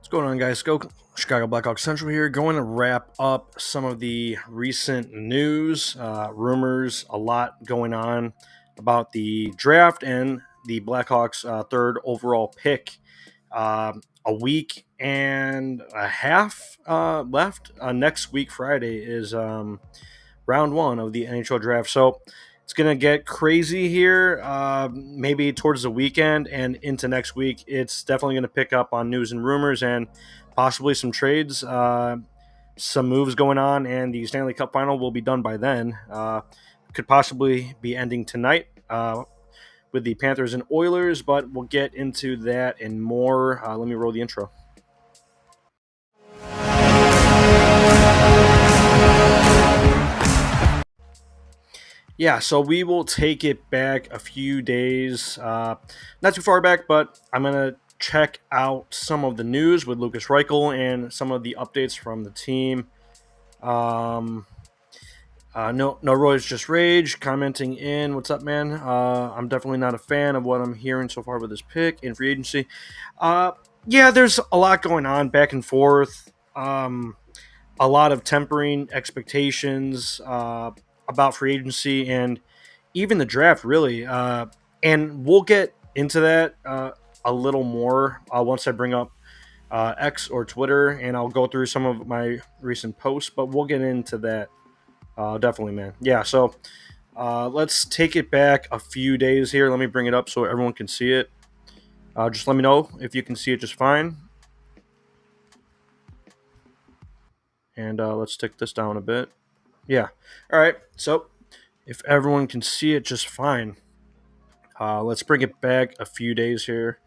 What's going on, guys? Skoks, Chicago Blackhawks Central here. Going to wrap up some of the recent news, rumors, a lot going on about the draft and the Blackhawks' third overall pick. A week and a half left. Next week, Friday, is round one of the NHL Draft. So it's going to get crazy here, maybe towards the weekend and into next week. It's definitely going to pick up on news and rumors and possibly some trades, some moves going on, and the Stanley Cup final will be done by then. Could possibly be ending tonight with the Panthers and Oilers, but we'll get into that and more. Let me roll the intro. Yeah, so we will take it back a few days, not too far back, but I'm going to check out some of the news with Lukas Reichel and some of the updates from the team. No, Roy's just rage commenting in. What's up, man? I'm definitely not a fan of what I'm hearing so far with this pick in free agency. Yeah, there's a lot going on back and forth. A lot of tempering expectations about free agency and even the draft, really. And we'll get into that a little more once I bring up X or Twitter, and I'll go through some of my recent posts, but we'll get into that definitely, man. Yeah, so let's take it back a few days here. Let me bring it up so everyone can see it. Just let me know if you can see it just fine. And let's take this down a bit. Yeah. All right. So if everyone can see it just fine, let's bring it back a few days here.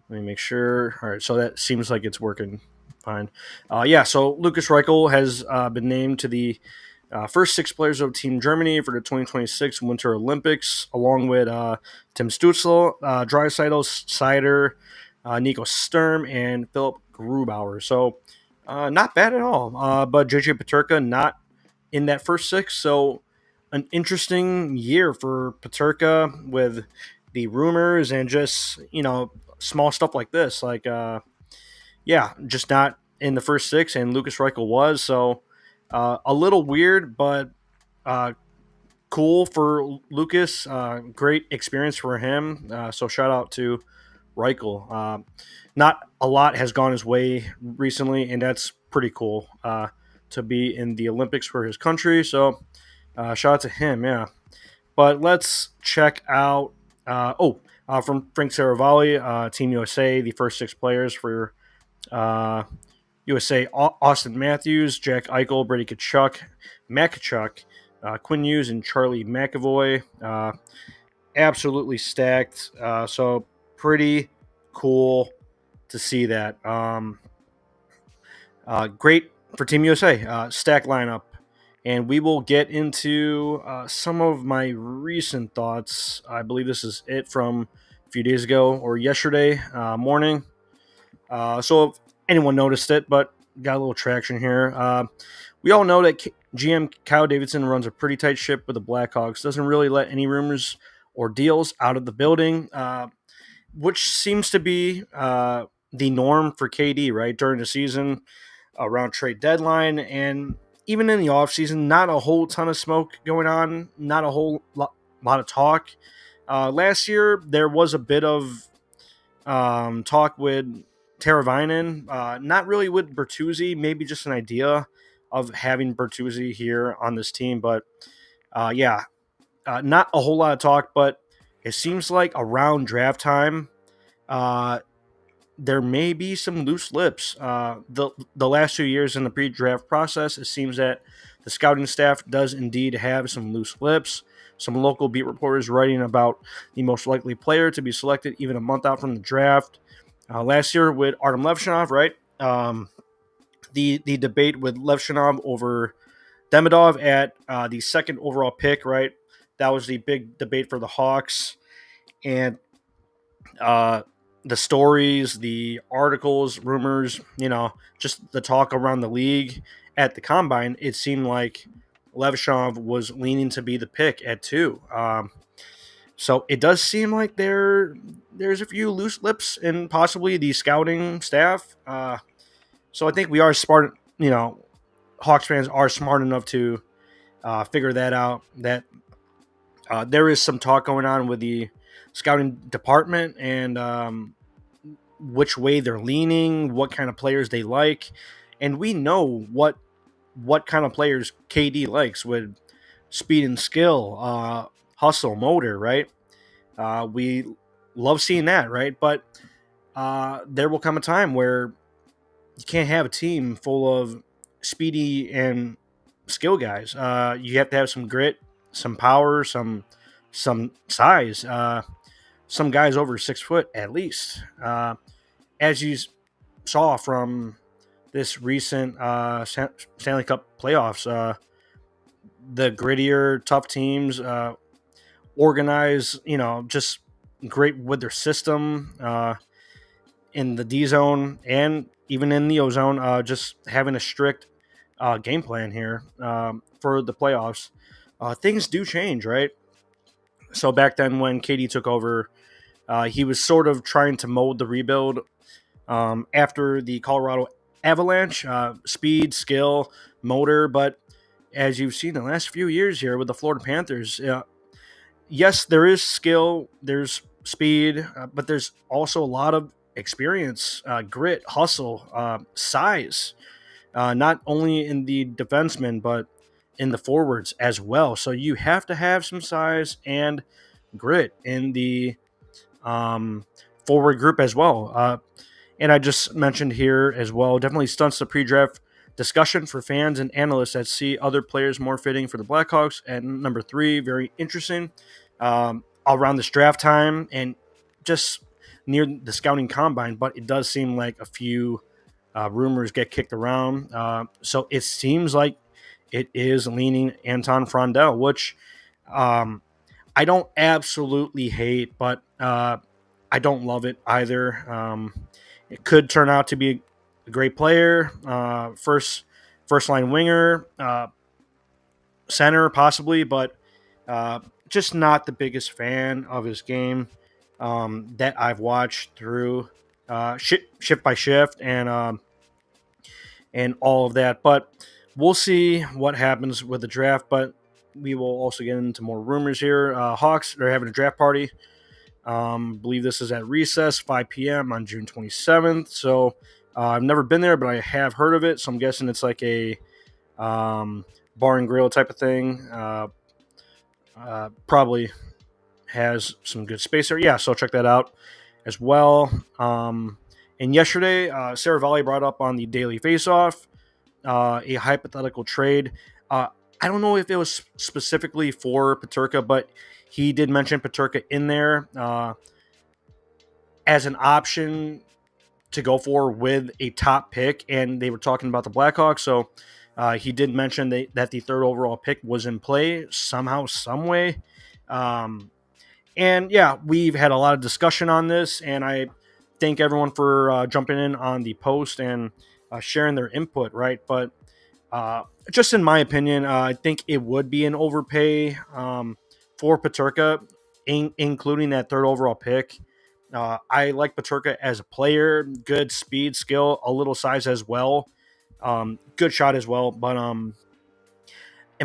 Let me make sure. All right. So that seems like it's working fine. Yeah. So Lukas Reichel has been named to the first six players of Team Germany for the 2026 Winter Olympics, along with Tim Stützle, Draisaitl, Sider, Nico Sturm, and Philip Grubauer. So not bad at all. But JJ Peterka not in that first six. So an interesting year for Peterka with the rumors and just, small stuff like this. Like, yeah, just not in the first six, and Lukas Reichel was. So a little weird, but cool for Lucas. Great experience for him. So shout out to Reichel. Not a lot has gone his way recently, and that's pretty cool to be in the Olympics for his country. So shout out to him, yeah. But let's check out. From Frank Saravalli, Team USA, the first six players for USA: Austin Matthews, Jack Eichel, Brady Tkachuk, Matt Tkachuk, Quinn Hughes, and Charlie McAvoy. Absolutely stacked. So pretty cool to see that. Great for Team USA. Stacked lineup. And we will get into some of my recent thoughts. I believe this is it from a few days ago or yesterday morning. So if anyone noticed it, but got a little traction here. We all know that GM Kyle Davidson runs a pretty tight ship with the Blackhawks. Doesn't really let any rumors or deals out of the building, which seems to be the norm for KD, right? During the season, around trade deadline, and even in the offseason, not a whole ton of smoke going on, not a whole lot of talk. Last year, there was a bit of talk with Teravainen, not really with Bertuzzi, maybe just an idea of having Bertuzzi here on this team. But not a whole lot of talk, but it seems like around draft time, there may be some loose lips. The last 2 years in the pre-draft process, it seems that the scouting staff does indeed have some loose lips. Some local beat reporters writing about the most likely player to be selected even a month out from the draft. Last year with Artem Levshinov, right? The debate with Levshinov over Demidov at the second overall pick, right? That was the big debate for the Hawks. And the stories, the articles, rumors, just the talk around the league at the combine, it seemed like Levshov was leaning to be the pick at 2. So it does seem like there's a few loose lips in possibly the scouting staff. So I think we are smart. Hawks fans are smart enough to figure that out. That there is some talk going on with the scouting department and which way they're leaning, what kind of players they like, and we know what kind of players KD likes with speed and skill, hustle, motor, right? We love seeing that, right? But there will come a time where you can't have a team full of speedy and skill guys. You have to have some grit, some power, some size. Some guys over 6 foot at least. As you saw from this recent Stanley Cup playoffs, the grittier, tough teams organize, just great with their system in the D zone and even in the O zone, just having a strict game plan here for the playoffs. Things do change, right? So back then when KD took over, he was sort of trying to mold the rebuild after the Colorado Avalanche, speed, skill, motor. But as you've seen the last few years here with the Florida Panthers, yes, there is skill, there's speed, but there's also a lot of experience, grit, hustle, size, not only in the defensemen, but in the forwards as well. So you have to have some size and grit in the forward group as well. And I just mentioned here as well, definitely stunts the pre-draft discussion for fans and analysts that see other players more fitting for the Blackhawks. And number 3, very interesting, around this draft time and just near the scouting combine. But it does seem like a few rumors get kicked around. So it seems like it is leaning Anton Frondell, which I don't absolutely hate, but I don't love it either. It could turn out to be a great player, first line winger, center possibly, but just not the biggest fan of his game that I've watched through shift by shift and all of that. But we'll see what happens with the draft. But we will also get into more rumors here. Hawks, they're having a draft party. Believe this is at recess, 5 p.m. on June 27th. So I've never been there, but I have heard of it. So I'm guessing it's like a bar and grill type of thing. Probably has some good space there. Yeah, so check that out as well. And yesterday, Sarah Valley brought up on the Daily Faceoff a hypothetical trade. I don't know if it was specifically for Peterka, but he did mention Peterka in there as an option to go for with a top pick, and they were talking about the Blackhawks. So he did mention that the 3rd overall pick was in play somehow, some way. And yeah, we've had a lot of discussion on this, and I thank everyone for jumping in on the post and sharing their input, right? But just in my opinion, I think it would be an overpay for Peterka, including that 3rd overall pick. I like Peterka as a player, good speed, skill, a little size as well, good shot as well. But am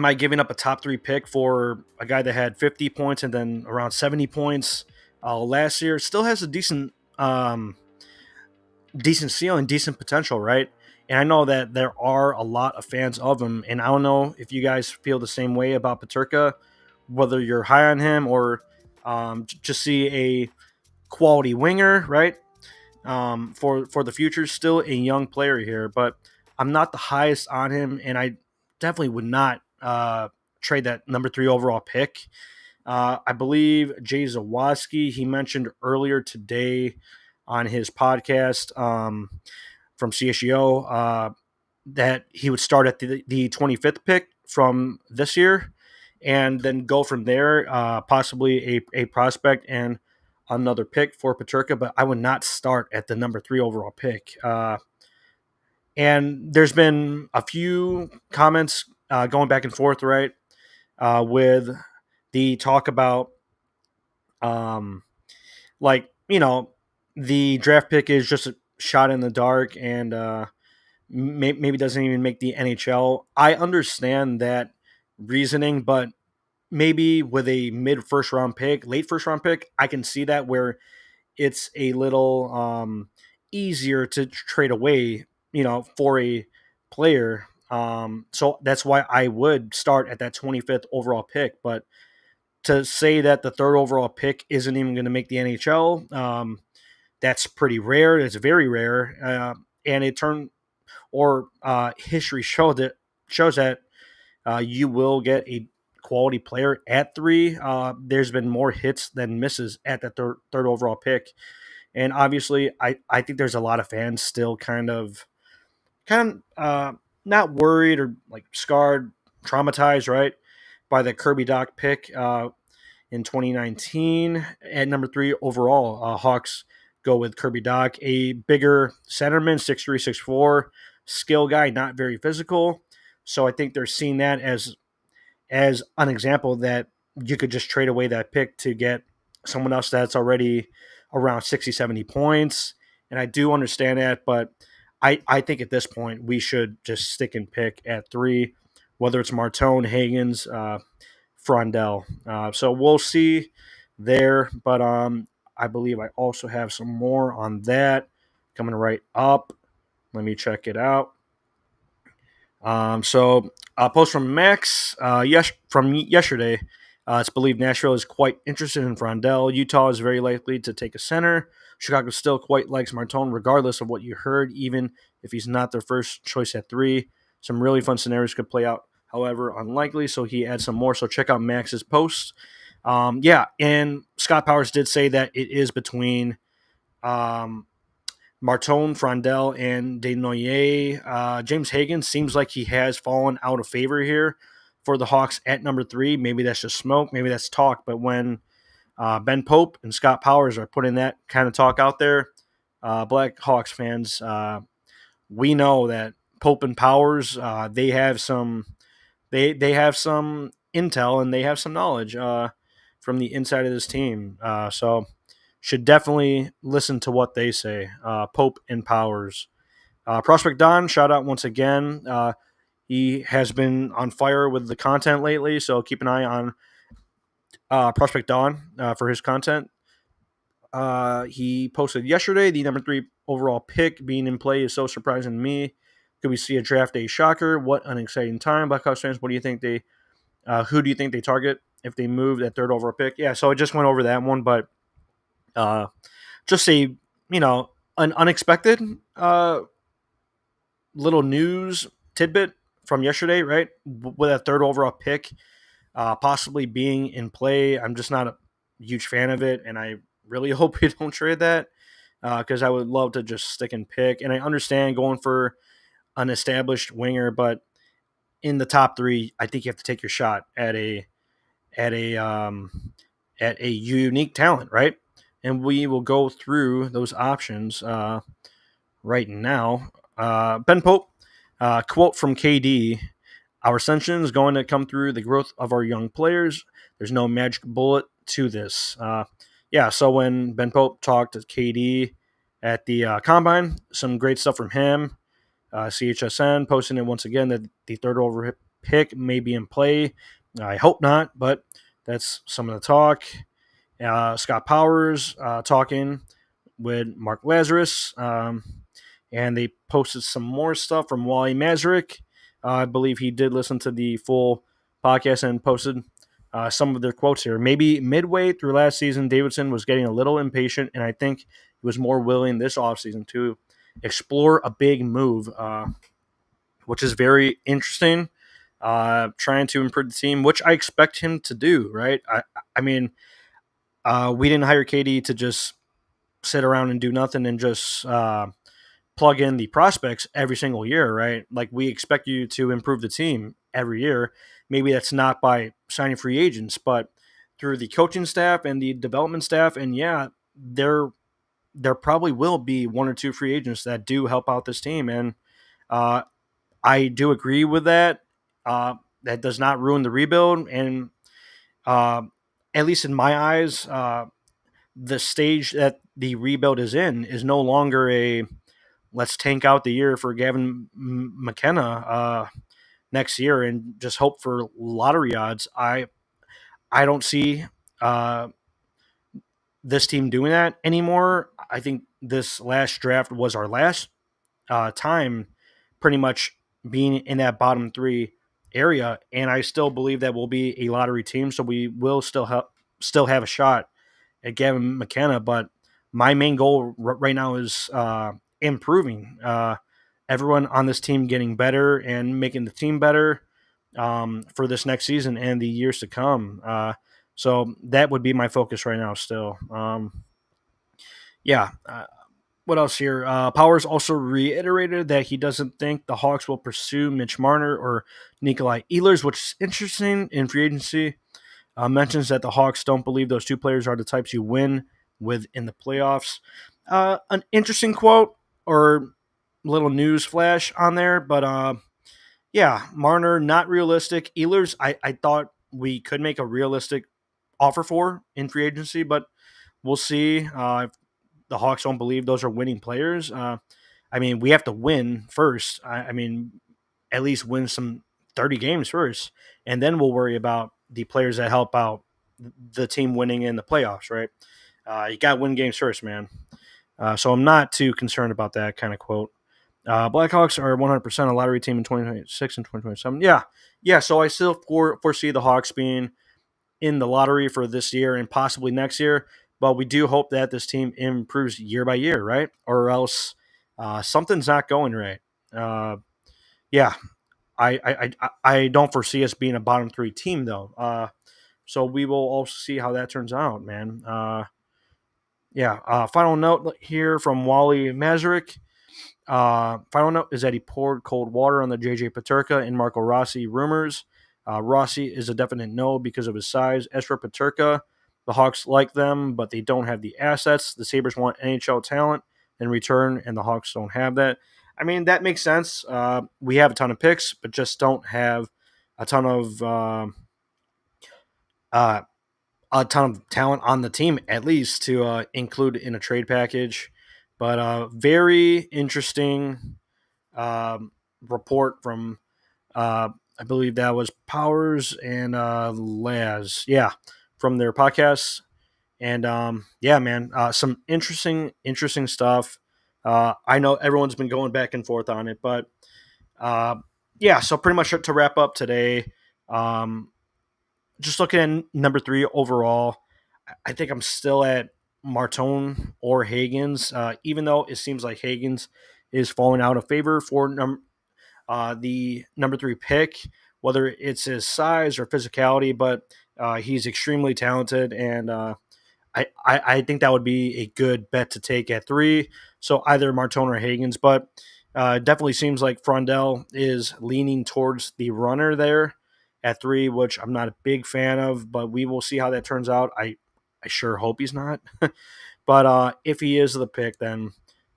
I giving up a top 3 pick for a guy that had 50 points and then around 70 points last year? Still has a decent ceiling, decent potential, right? And I know that there are a lot of fans of him, and I don't know if you guys feel the same way about Peterka, whether you're high on him or just see a quality winger, right? For the future, still a young player here, but I'm not the highest on him, and I definitely would not trade that number 3 overall pick. I believe Jay Zawaski, he mentioned earlier today on his podcast from CSGO that he would start at the 25th pick from this year and then go from there, possibly a prospect and another pick for Peterka, but I would not start at the number 3 overall pick. And there's been a few comments going back and forth, right, with the talk about, like, the draft pick is just a shot in the dark, and maybe doesn't even make the NHL. I understand that reasoning, but maybe with a mid first round pick, late first round pick, I can see that where it's a little easier to trade away, for a player. So that's why I would start at that 25th overall pick. But to say that the third overall pick isn't even going to make the NHL, that's pretty rare. It's very rare, and it turned or history shows that you will get a quality player at 3. There's been more hits than misses at the third overall pick, and obviously, I think there's a lot of fans still kind of not worried or like scarred, traumatized, right, by the Kirby Doc pick in 2019 at number 3 overall. Hawks go with Kirby Doc, a bigger centerman, 6'3", 6'4", skill guy, not very physical. So I think they're seeing that as an example that you could just trade away that pick to get someone else that's already around 60, 70 points. And I do understand that, but I think at this point we should just stick and pick at 3, whether it's Martone, Hagens, Frondell. So we'll see there. But I believe I also have some more on that coming right up. Let me check it out. So a post from Max, from yesterday. It's believed Nashville is quite interested in Frondell. Utah is very likely to take a center. Chicago still quite likes Martone, regardless of what you heard, even if he's not their first choice at 3. Some really fun scenarios could play out, however, unlikely. So he adds some more. So check out Max's post. And Scott Powers did say that it is between um, Martone, Frondell, and Desnoyers. James Hagen seems like he has fallen out of favor here for the Hawks at number 3. Maybe that's just smoke. Maybe that's talk. But when Ben Pope and Scott Powers are putting that kind of talk out there, Blackhawks fans, we know that Pope and Powers, they have some intel and they have some knowledge from the inside of this team. So should definitely listen to what they say. Pope and Powers. Prospect Don, shout out once again. He has been on fire with the content lately, so keep an eye on Prospect Don for his content. He posted yesterday the number 3 overall pick being in play is so surprising to me. Could we see a draft day shocker? What an exciting time, Blackhawks fans. What do you think who do you think they target if they move that third overall pick? Yeah, so I just went over that one, but just an unexpected little news tidbit from yesterday, right? With a third overall pick possibly being in play. I'm just not a huge fan of it, and I really hope you don't trade that because I would love to just stick and pick. And I understand going for an established winger, but in the top 3, I think you have to take your shot at a at a unique talent, right? And we will go through those options right now. Ben Pope, quote from KD: "Our ascension is going to come through the growth of our young players. There's no magic bullet to this." So when Ben Pope talked to KD at the combine, some great stuff from him. CHSN posting it once again that the third over pick may be in play. I hope not, but that's some of the talk. Scott Powers talking with Mark Lazarus, and they posted some more stuff from Wally Masaryk. I believe he did listen to the full podcast and posted some of their quotes here. Maybe midway through last season, Davidson was getting a little impatient, and I think he was more willing this offseason to explore a big move, which is very interesting. Trying to improve the team, which I expect him to do, right? I mean, we didn't hire KD to just sit around and do nothing and just plug in the prospects every single year, right? Like we expect you to improve the team every year. Maybe that's not by signing free agents, but through the coaching staff and the development staff. And yeah, there probably will be 1 or 2 free agents that do help out this team. And I do agree with that. That does not ruin the rebuild. And uh, at least in my eyes, the stage that the rebuild is in is no longer a let's tank out the year for Gavin McKenna next year and just hope for lottery odds. I don't see uh, this team doing that anymore. I think this last draft was our last time pretty much being in that bottom three area, and I still believe that we'll be a lottery team, so we will still have a shot at Gavin McKenna. But my main goal right now is improving. Everyone on this team getting better and making the team better for this next season and the years to come. So that would be my focus right now. Still, yeah. What else here? Powers also reiterated that he doesn't think the Hawks will pursue Mitch Marner or Nikolai Ehlers, which is interesting in free agency. Mentions that the Hawks don't believe those two players are the types you win with in the playoffs. An interesting quote or little news flash on there, but yeah, Marner, not realistic. Ehlers, I thought we could make a realistic offer for in free agency, but we'll see. If the Hawks don't believe those are winning players. I mean, we have to win first. I mean, at least win some 30 games first, and then we'll worry about the players that help out the team winning in the playoffs, right? You got to win games first, man. So I'm not too concerned about that kind of quote. Blackhawks are 100% a lottery team in 2026 and 2027. Yeah, yeah. So I still foresee the Hawks being in the lottery for this year and possibly next year. But we do hope that this team improves year by year, right? Or else something's not going right. Uh, yeah, I don't foresee us being a bottom three team though. So we will also see how that turns out, man. Yeah. Final note here from Wally Mazurik. Final note is that he poured cold water on the JJ Paterka and Marco Rossi rumors. Rossi is a definite no because of his size. As for Paterka, the Hawks like them, but they don't have the assets. The Sabres want NHL talent in return, and the Hawks don't have that. I mean, that makes sense. We have a ton of picks, but just don't have a ton of uh, talent on the team, at least to include in a trade package. But very interesting report from I believe that was Powers and Laz, yeah, from their podcasts. And yeah, man, some interesting stuff. I know everyone's been going back and forth on it, but uh, yeah. So pretty much to wrap up today, um, just looking at number three overall, I think I'm still at Martone or Hagens, even though it seems like Hagens is falling out of favor for the number three pick, whether it's his size or physicality, but he's extremely talented, and I think that would be a good bet to take at three. So either Martone or Hagens, but definitely seems like Frondell is leaning towards the runner there at three, which I'm not a big fan of, but we will see how that turns out. I sure hope he's not. But if he is the pick, then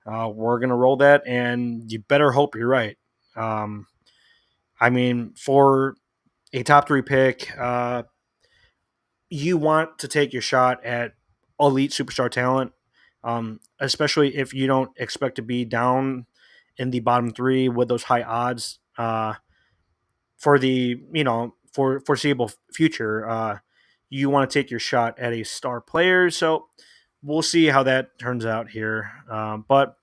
we're going to roll that, and you better hope you're right. Um, I mean, for a top three pick, you want to take your shot at elite superstar talent, especially if you don't expect to be down in the bottom three with those high odds for the for foreseeable future. You want to take your shot at a star player, so we'll see how that turns out here. But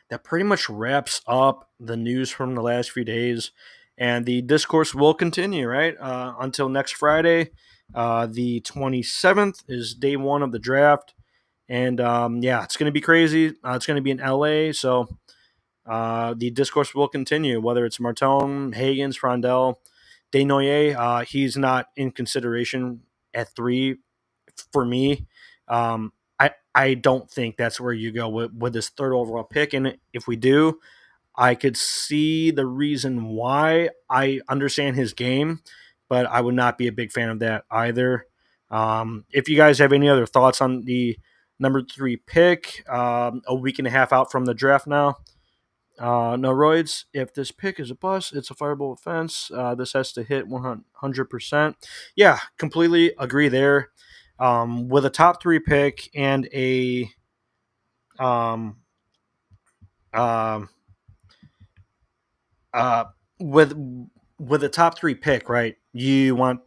that pretty much wraps up the news from the last few days. And the discourse will continue, right? Until next Friday. The 27th is day one of the draft. And yeah, it's going to be crazy. It's going to be in LA. So the discourse will continue, whether it's Martone, Hagens, Frondell, Desnoyers. He's not in consideration at three for me. I don't think that's where you go with this third overall pick. And if we do, I could see the reason why. I understand his game, but I would not be a big fan of that either. If you guys have any other thoughts on the number three pick, a week and a half out from the draft now, no roids. If this pick is a bust, it's a fireable offense. This has to hit 100%. Yeah, completely agree there. With a top three pick and a um, um, uh, with with a top three pick, right? You want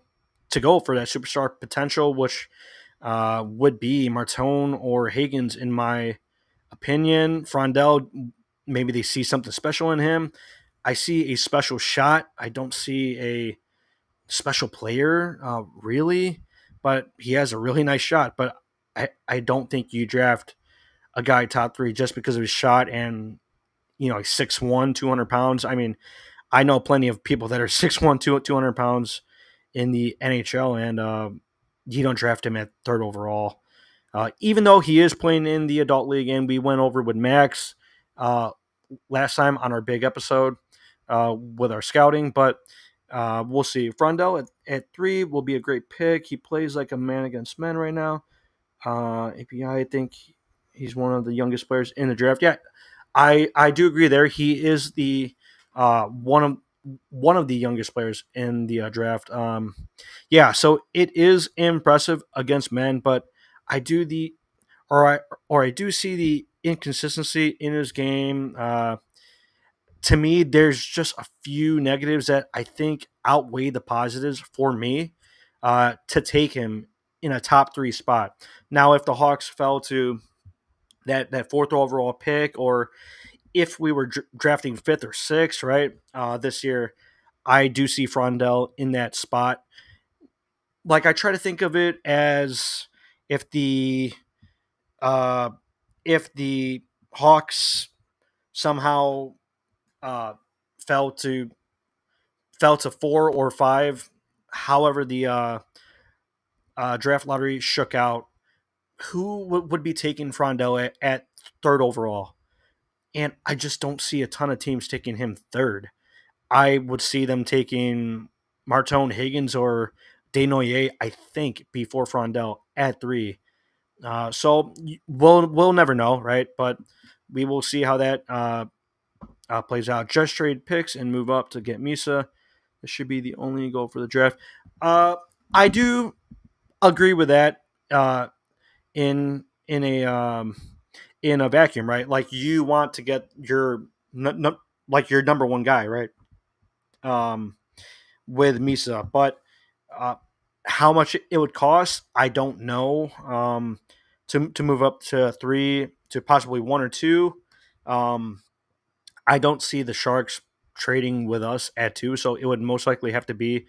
to go for that superstar potential, which would be Martone or Higgins, in my opinion. Frondell, maybe they see something special in him. I see a special shot. I don't see a special player, really, but he has a really nice shot. But I don't think you draft a guy top three just because of his shot and, like 6'1", 200 pounds. I mean, I know plenty of people that are 6'1", 200 pounds in the NHL, and you don't draft him at third overall. Even though he is playing in the adult league, and we went over with Max uh, last time on our big episode with our scouting, but we'll see. Frondell at three will be a great pick. He plays like a man against men right now. API, I think he's one of the youngest players in the draft. Yeah, I do agree there. He is the one of the youngest players in the draft. Yeah, so it is impressive against men, but I do the I do see the inconsistency in his game. To me, there's just a few negatives that I think outweigh the positives for me to take him in a top three spot. Now, if the Hawks fell to that fourth overall pick, or if we were drafting fifth or sixth, right, this year, I do see Frondell in that spot. Like, I try to think of it as if the uh, if the Hawks somehow uh, fell to fell to four or five, however the draft lottery shook out, who would be taking Frondell at third overall? And I just don't see a ton of teams taking him third. I would see them taking Martone, Higgins, or Desnoyers, I think, before Frondell at three. So we'll never know, right? But we will see how that plays out. Just trade picks and move up to get Misa. This should be the only goal for the draft. Uh, I do agree with that. In in a in a vacuum, right? Like, you want to get your like your number one guy, right? Um, with Misa, but uh, how much it would cost, I don't know. To move up to three, to possibly one or two. Um, I don't see the Sharks trading with us at two, so it would most likely have to be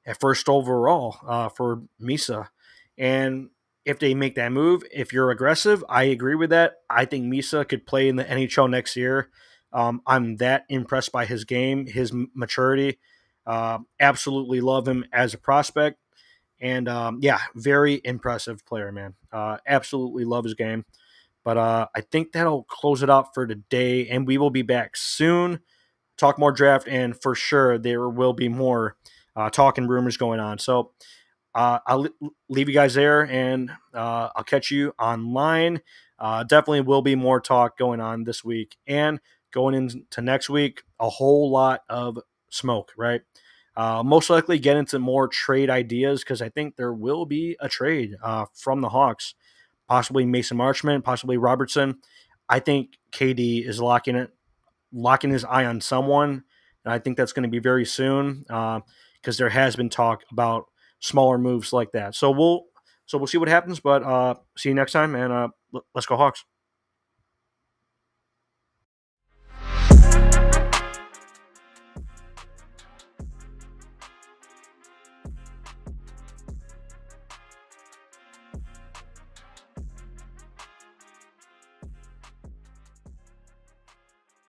at first overall for Misa. And if they make that move, if you're aggressive, I agree with that. I think Misa could play in the NHL next year. I'm that impressed by his game, his maturity. Absolutely love him as a prospect. And yeah, very impressive player, man. Absolutely love his game. But I think that'll close it out for today, and we will be back soon. Talk more draft, and for sure there will be more talk and rumors going on. So I'll leave you guys there, and I'll catch you online. Definitely will be more talk going on this week, and going into next week, a whole lot of smoke, right? Most likely get into more trade ideas, because I think there will be a trade from the Hawks, possibly Mason Marchment, possibly Robertson. I think KD is locking his eye on someone, and I think that's going to be very soon, because there has been talk about smaller moves like that. So we'll see what happens, but see you next time, and let's go Hawks.